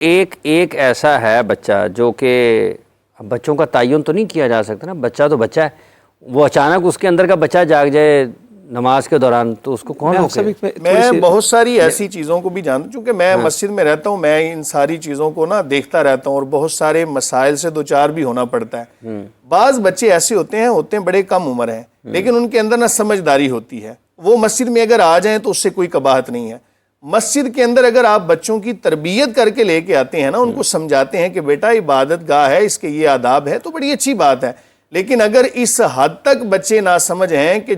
ایک ایسا ہے بچہ جو کہ بچوں کا تعین تو نہیں کیا جا سکتا نا، بچہ تو بچہ ہے، وہ اچانک اس کے اندر کا بچہ جاگ جائے نماز کے دوران تو اس کو کون روکے؟ میں بہت ساری ایسی چیزوں کو بھی جانتا ہوں، چونکہ میں مسجد میں رہتا ہوں، میں ان ساری چیزوں کو دیکھتا رہتا ہوں اور بہت سارے مسائل سے دوچار بھی ہونا پڑتا ہے۔ بعض بچے ایسے ہوتے ہیں بڑے کم عمر ہیں، لیکن ان کے اندر سمجھداری ہوتی ہے، وہ مسجد میں اگر آ جائیں تو اس سے کوئی قباحت نہیں ہے۔ مسجد کے اندر اگر آپ بچوں کی تربیت کر کے لے کے آتے ہیں ان کو سمجھاتے ہیں کہ بیٹا عبادت گاہ ہے، اس کے یہ آداب ہے، تو بڑی اچھی بات ہے۔ لیکن اگر اس حد تک بچے نہ سمجھ ہیں کہ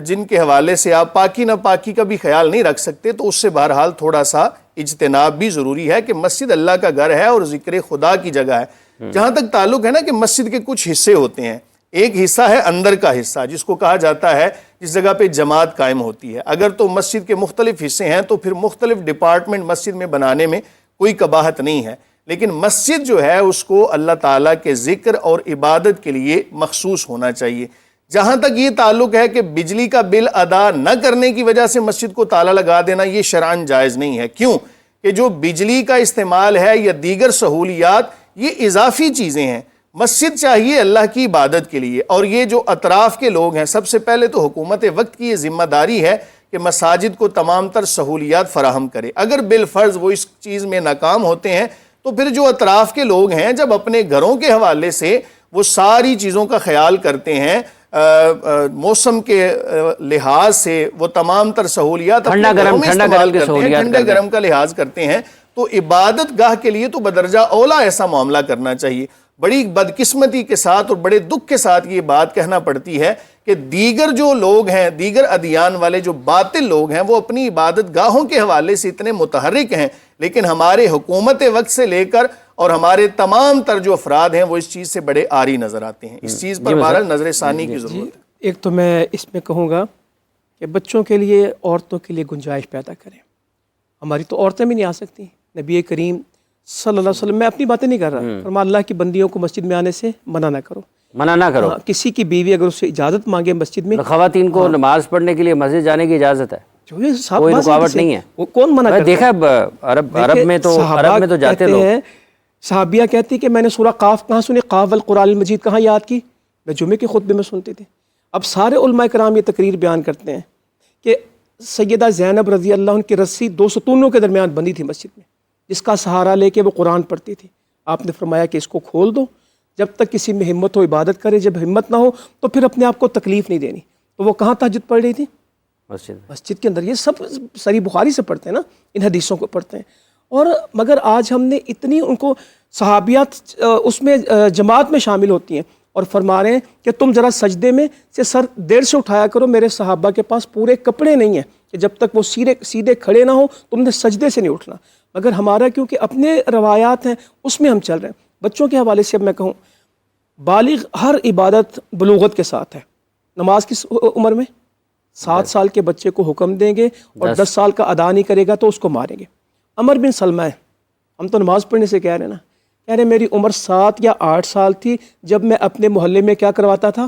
جن کے حوالے سے آپ پاکی نہ پاکی کا بھی خیال نہیں رکھ سکتے، تو اس سے بہرحال تھوڑا سا اجتناب بھی ضروری ہے کہ مسجد اللہ کا گھر ہے اور ذکر خدا کی جگہ ہے۔ جہاں تک تعلق ہے کہ مسجد کے کچھ حصے ہوتے ہیں، ایک حصہ ہے اندر کا حصہ جس کو کہا جاتا ہے جس جگہ پہ جماعت قائم ہوتی ہے۔ اگر تو مسجد کے مختلف حصے ہیں تو پھر مختلف ڈپارٹمنٹ مسجد میں بنانے میں کوئی قباحت نہیں ہے، لیکن مسجد جو ہے اس کو اللہ تعالیٰ کے ذکر اور عبادت کے لیے مخصوص ہونا چاہیے۔ جہاں تک یہ تعلق ہے کہ بجلی کا بل ادا نہ کرنے کی وجہ سے مسجد کو تالا لگا دینا، یہ شرعاً جائز نہیں ہے۔ کیوں کہ جو بجلی کا استعمال ہے یا دیگر سہولیات یہ اضافی چیزیں ہیں، مسجد چاہیے اللہ کی عبادت کے لیے، اور یہ جو اطراف کے لوگ ہیں، سب سے پہلے تو حکومت وقت کی یہ ذمہ داری ہے کہ مساجد کو تمام تر سہولیات فراہم کرے۔ اگر بالفرض وہ اس چیز میں ناکام ہوتے ہیں تو پھر جو اطراف کے لوگ ہیں جب اپنے گھروں کے حوالے سے وہ ساری چیزوں کا خیال کرتے ہیں، موسم کے لحاظ سے وہ تمام تر سہولیات ٹھنڈا گرم کا لحاظ کرتے ہیں، تو عبادت گاہ کے لیے تو بدرجہ اولا ایسا معاملہ کرنا چاہیے۔ بڑی بدقسمتی کے ساتھ اور بڑے دکھ کے ساتھ یہ بات کہنا پڑتی ہے کہ دیگر جو لوگ ہیں، دیگر ادیان والے جو باطل لوگ ہیں، وہ اپنی عبادت گاہوں کے حوالے سے اتنے متحرک ہیں، لیکن ہمارے حکومت وقت سے لے کر اور ہمارے تمام تر جو افراد ہیں وہ اس چیز سے بڑے عاری نظر آتے ہیں۔ اس چیز پر بہرحال نظر ثانی کی ضرورت ہے۔ ایک تو میں اس میں کہوں گا کہ بچوں کے لیے، عورتوں کے لیے گنجائش پیدا کریں۔ ہماری تو عورتیں بھی نہیں آ سکتی۔ نبی کریم صلی اللہ علیہ وسلم، میں اپنی باتیں نہیں کر رہا، فرمایا اللہ کی بندیوں کو مسجد میں آنے سے منع نہ کرو، منع نہ کرو۔ کسی کی بیوی اگر اس سے اجازت مانگے مسجد میں، خواتین کو نماز پڑھنے کے لیے مسجد جانے کی اجازت ہے، کوئی رکاوٹ نہیں ہے۔ وہ کون منع کرتا ہے؟ دیکھا عرب میں تو جاتے لوگ۔ صحابیہ کہتی کہ میں نے سورہ قاف کہاں سنی، قاف والقرآن المجید کہاں یاد کی؟ میں جمعے کے خطبے میں سنتی تھی۔ اب سارے علماء کرام یہ تقریر بیان کرتے ہیں کہ سیدہ زینب رضی اللہ عنہ کی رسی 2 ستونوں کے درمیان بندھی تھی مسجد میں، جس کا سہارا لے کے وہ قرآن پڑھتی تھی۔ آپ نے فرمایا کہ اس کو کھول دو، جب تک کسی میں ہمت ہو عبادت کرے، جب ہمت نہ ہو تو پھر اپنے آپ کو تکلیف نہیں دینی۔ تو وہ کہاں تہجد پڑھ رہی تھی؟ مسجد کے اندر۔ یہ سب صحیح بخاری سے پڑھتے ہیں نا، ان حدیثوں کو پڑھتے ہیں۔ اور مگر آج ہم نے اتنی ان کو صحابیات اس میں جماعت میں شامل ہوتی ہیں اور فرما رہے ہیں کہ تم ذرا سجدے میں سے سر دیر سے اٹھایا کرو، میرے صحابہ کے پاس پورے کپڑے نہیں ہیں کہ جب تک وہ سیدھے کھڑے نہ ہو تم نے سجدے سے نہیں اٹھنا۔ مگر ہمارا کیونکہ اپنے روایات ہیں اس میں ہم چل رہے ہیں۔ بچوں کے حوالے سے اب میں کہوں، بالغ ہر عبادت بلوغت کے ساتھ ہے۔ نماز کس عمر میں؟ 7 سال کے بچے کو حکم دیں گے اور 10 سال کا ادا نہیں کرے گا تو اس کو ماریں گے۔ عمر بن سلمہ ہے، ہم تو نماز پڑھنے سے کہہ رہے ہیں نا، کہہ رہے میری عمر 7 یا 8 سال تھی جب میں اپنے محلے میں کیا کرواتا تھا؟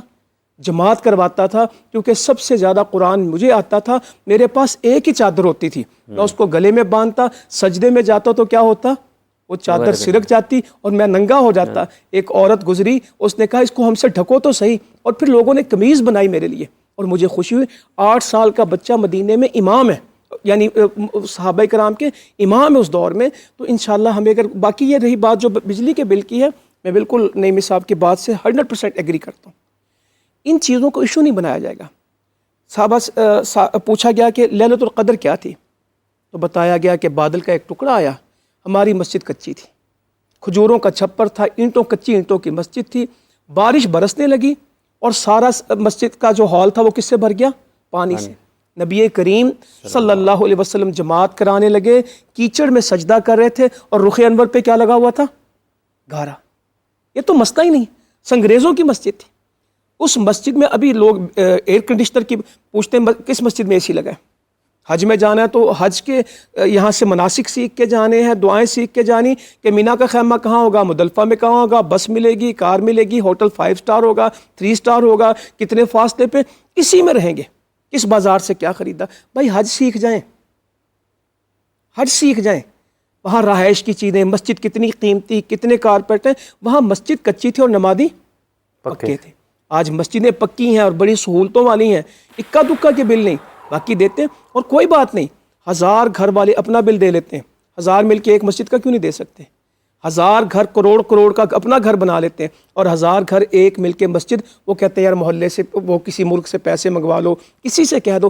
جماعت کرواتا تھا، کیونکہ سب سے زیادہ قرآن مجھے آتا تھا، میرے پاس ایک ہی چادر ہوتی تھی، میں اس کو گلے میں باندھتا، سجدے میں جاتا تو کیا ہوتا؟ وہ چادر سرک جاتی اور میں ننگا ہو جاتا۔ ایک عورت گزری، اس نے کہا اس کو ہم سے ڈھکو تو صحیح، اور پھر لوگوں نے قمیض بنائی میرے لیے اور مجھے خوشی ہوئی۔ 8 سال کا بچہ مدینے میں امام ہے، یعنی صحابہ کرام کے امام ہے اس دور میں۔ تو انشاءاللہ ہمیں اگر باقی یہ رہی بات جو بجلی کے بل کی ہے، میں بالکل نعیمی صاحب کی بات سے 100% ایگری کرتا ہوں۔ ان چیزوں کو ایشو نہیں بنایا جائے گا۔ صحابہ پوچھا گیا کہ لیلۃ القدر کیا تھی، تو بتایا گیا کہ بادل کا ایک ٹکڑا آیا، ہماری مسجد کچی تھی، کھجوروں کا چھپر تھا، کچی اینٹوں کی مسجد تھی، بارش برسنے لگی اور سارا مسجد کا جو ہال تھا وہ کس سے بھر گیا؟ پانی سے۔ نبی کریم صلی اللہ علیہ وسلم جماعت کرانے لگے، کیچڑ میں سجدہ کر رہے تھے اور رخ انور پہ کیا لگا ہوا تھا؟ گارا۔ یہ تو مسئلہ ہی نہیں، سنگریزوں کی مسجد تھی۔ اس مسجد میں ابھی لوگ ایئر کنڈیشنر کی پوچھتے ہیں کس مسجد میں اے سی لگا ہے؟ حج میں جانا ہے تو حج کے یہاں سے مناسک سیکھ کے جانے ہیں، دعائیں سیکھ کے جانی کہ مینا کا خیمہ کہاں ہوگا، مزدلفہ میں کہاں ہوگا، بس ملے گی، کار ملے گی، ہوٹل 5 سٹار ہوگا، 3 سٹار ہوگا، کتنے فاصلے پہ، اسی میں رہیں گے۔ کس بازار سے کیا خریدا؟ بھائی حج سیکھ جائیں، حج سیکھ جائیں۔ وہاں رہائش کی چیزیں، مسجد کتنی قیمتی، کتنے کارپیٹ ہیں، وہاں مسجد کچی تھی اور نمازی پکے تھے۔ آج مسجدیں پکی ہیں اور بڑی سہولتوں والی ہیں، اکا دکا کے بل نہیں، باقی دیتے ہیں۔ اور کوئی بات نہیں، 1000 گھر والے اپنا بل دے لیتے ہیں، 1000 مل کے ایک مسجد کا کیوں نہیں دے سکتے؟ 1000 گھر کروڑ کا اپنا گھر بنا لیتے ہیں، اور 1000 گھر ایک مل کے مسجد، وہ کہتے ہیں یار محلے سے، وہ کسی ملک سے پیسے منگوا لو، کسی سے کہہ دو۔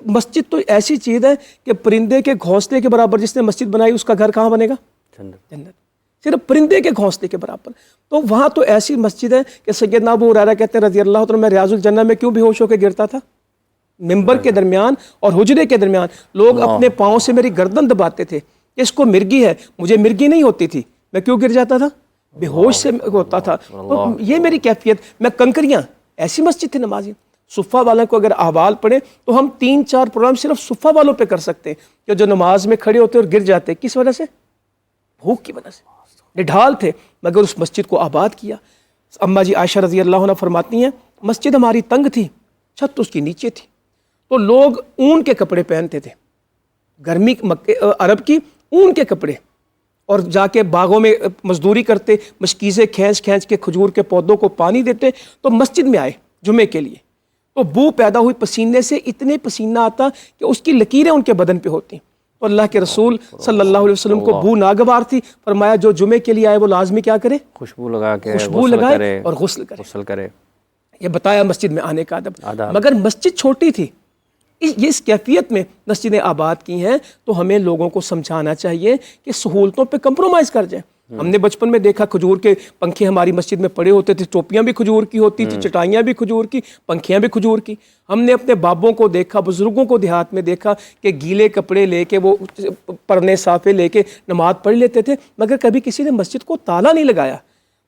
مسجد تو ایسی چیز ہے کہ پرندے کے گھونسلے کے برابر جس نے مسجد بنائی اس کا گھر کہاں بنے گا؟ جنت۔ صرف پرندے کے گھونسلے کے برابر۔ تو وہاں تو ایسی مسجد ہے کہ سیدنا ابو ہریرہ کہتے ہیں رضی اللہ عنہ، میں ریاض الجنہ میں کیوں بے ہوش ہو کے گرتا تھا؟ ممبر کے درمیان اور حجرے کے درمیان لوگ اپنے پاؤں سے میری گردن دباتے تھے کہ اس کو مرگی ہے، مجھے مرگی نہیں ہوتی تھی، میں کیوں گر جاتا تھا؟ بے ہوش سے ہوتا تھا۔ تو یہ میری کیفیت، میں کنکریاں، ایسی مسجد تھی نمازی۔ صفہ والوں کو اگر احوال پڑھیں تو ہم 3-4 پروگرام صرف صفہ والوں پہ کر سکتے ہیں کہ جو نماز میں کھڑے ہوتے اور گر جاتے، کس وجہ سے؟ بھوک کی وجہ سے، نڈھال تھے، مگر اس مسجد کو آباد کیا۔ اماں جی عائشہ رضی اللہ عنہ فرماتی ہیں مسجد ہماری تنگ تھی، چھت اس کی نیچے تھی، تو لوگ اون کے کپڑے پہنتے تھے، گرمی عرب کی اون کے کپڑے، اور جا کے باغوں میں مزدوری کرتے، مشکیزیں کھینچ کے کھجور کے پودوں کو پانی دیتے، تو مسجد میں آئے جمعے کے لیے، تو بو پیدا ہوئی پسینے سے، اتنے پسینہ آتا کہ اس کی لکیریں ان کے بدن پہ ہوتی۔ تو اللہ کے رسول صلی اللہ علیہ وسلم کو بو ناگوار تھی، فرمایا جو جمعے کے لیے آئے وہ لازمی کیا کرے؟ خوشبو لگا کے خوشبو لگائے اور غسل کرے۔ یہ بتایا مسجد میں آنے کا ادب۔ مگر مسجد چھوٹی تھی، اس کیفیت میں مسجدیں آباد کی ہیں، تو ہمیں لوگوں کو سمجھانا چاہیے کہ سہولتوں پہ کمپرومائز کر جائیں۔ ہم نے بچپن میں دیکھا کھجور کے پنکھے ہماری مسجد میں پڑے ہوتے تھے، ٹوپیاں بھی کھجور کی ہوتی تھی، چٹائیاں بھی کھجور کی، پنکھیاں بھی کھجور کی۔ ہم نے اپنے بابوں کو دیکھا، بزرگوں کو دیہات میں دیکھا کہ گیلے کپڑے لے کے، وہ پرنے صافے لے کے نماز پڑھ لیتے تھے، مگر کبھی کسی نے مسجد کو تالا نہیں لگایا۔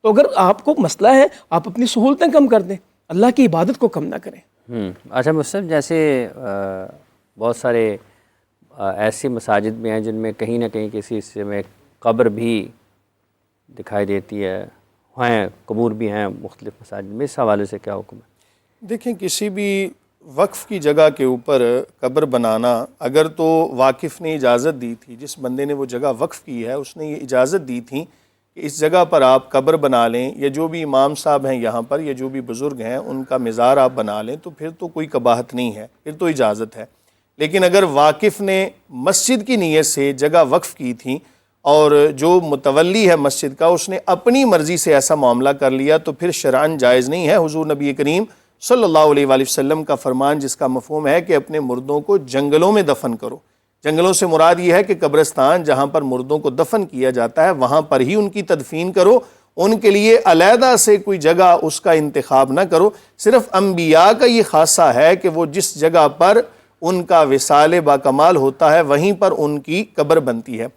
تو اگر آپ کو مسئلہ ہے، آپ اپنی سہولتیں کم کر دیں، اللہ کی عبادت کو کم نہ کریں۔ اچھا مصطفی، جیسے بہت سارے ایسی مساجد بھی ہیں جن میں کہیں نہ کہیں کسی حصے میں قبر بھی دکھائی دیتی ہے، ہیں قبور بھی ہیں مختلف مساجد میں، اس حوالے سے کیا حکم ہے؟ دیکھیں، کسی بھی وقف کی جگہ کے اوپر قبر بنانا، اگر تو واقف نے اجازت دی تھی، جس بندے نے وہ جگہ وقف کی ہے اس نے یہ اجازت دی تھی کہ اس جگہ پر آپ قبر بنا لیں، یا جو بھی امام صاحب ہیں یہاں پر، یا جو بھی بزرگ ہیں ان کا مزار آپ بنا لیں، تو پھر تو کوئی قباحت نہیں ہے، پھر تو اجازت ہے۔ لیکن اگر واقف نے مسجد کی نیت سے جگہ وقف کی تھی اور جو متولی ہے مسجد کا اس نے اپنی مرضی سے ایسا معاملہ کر لیا، تو پھر شرعاً جائز نہیں ہے۔ حضور نبی کریم صلی اللہ علیہ وآلہ وسلم کا فرمان، جس کا مفہوم ہے کہ اپنے مردوں کو جنگلوں میں دفن کرو، جنگلوں سے مراد یہ ہے کہ قبرستان جہاں پر مردوں کو دفن کیا جاتا ہے وہاں پر ہی ان کی تدفین کرو، ان کے لیے علیحدہ سے کوئی جگہ اس کا انتخاب نہ کرو۔ صرف انبیاء کا یہ خاصہ ہے کہ وہ جس جگہ پر ان کا وصال باکمال ہوتا ہے وہیں پر ان کی قبر بنتی ہے۔